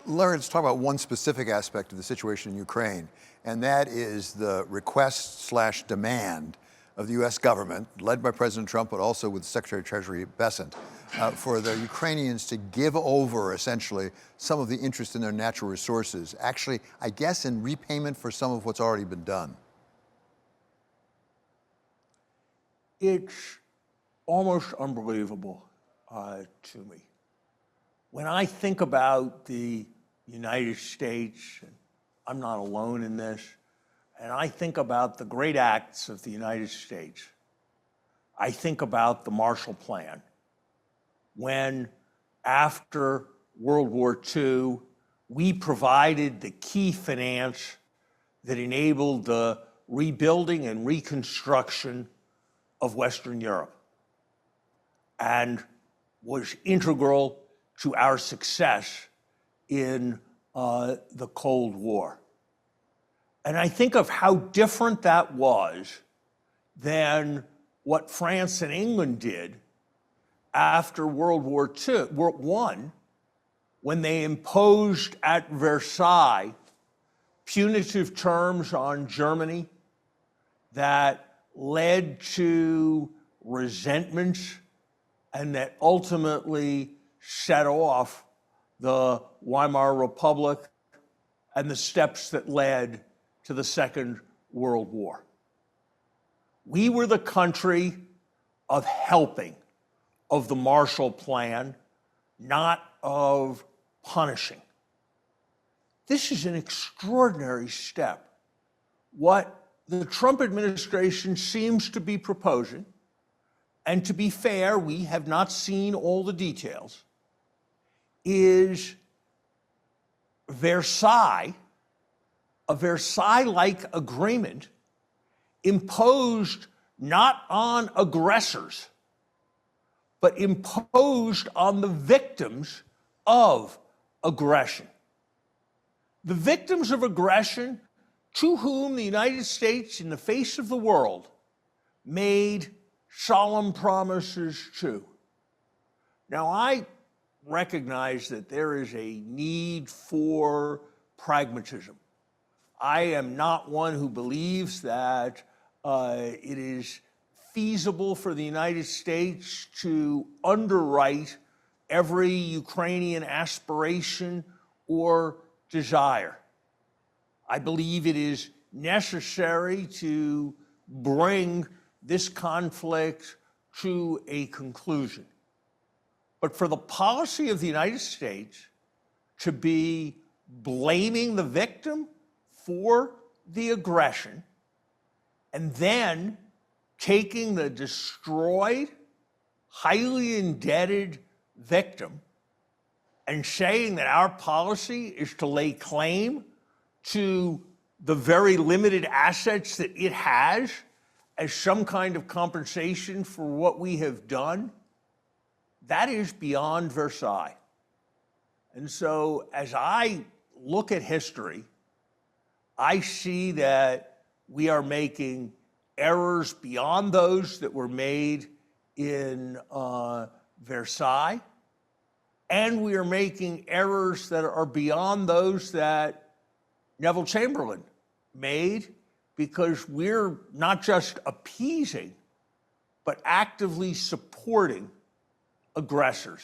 Larry, let's talk about one specific aspect of the situation in Ukraine, and that is the request/demand of the U.S. government, led by President Trump, but also with Secretary of Treasury Westin, for the Ukrainians to give over, essentially, some of the interest in their natural resources, actually, I guess, in repayment for some of what's already been done. It's almost unbelievable to me. When I think about the United States, and I'm not alone in this, and I think about the great acts of the United States, I think about the Marshall Plan, when after World War II, we provided the key finance that enabled the rebuilding and reconstruction of Western Europe and was integral to our success in the Cold War. And I think of how different that was than what France and England did after World War I, when they imposed at Versailles punitive terms on Germany that led to resentments and that ultimately set off the Weimar Republic and the steps that led to the Second World War. We were the country of helping, of the Marshall Plan, not of punishing. This is an extraordinary step. What the Trump administration seems to be proposing, and to be fair, we have not seen all the details, is Versailles, a Versailles-like agreement imposed not on aggressors, but imposed on the victims of aggression. The victims of aggression to whom the United States, in the face of the world, made solemn promises to. Now, I recognize that there is a need for pragmatism. I am not one who believes that it is feasible for the United States to underwrite every Ukrainian aspiration or desire. I believe it is necessary to bring this conflict to a conclusion. But for the policy of the United States to be blaming the victim for the aggression and then taking the destroyed, highly indebted victim and saying that our policy is to lay claim to the very limited assets that it has as some kind of compensation for what we have done, that is beyond Versailles. And so as I look at history, I see that we are making errors beyond those that were made in Versailles, and we are making errors that are beyond those that Neville Chamberlain made, because we're not just appeasing, but actively supporting aggressors.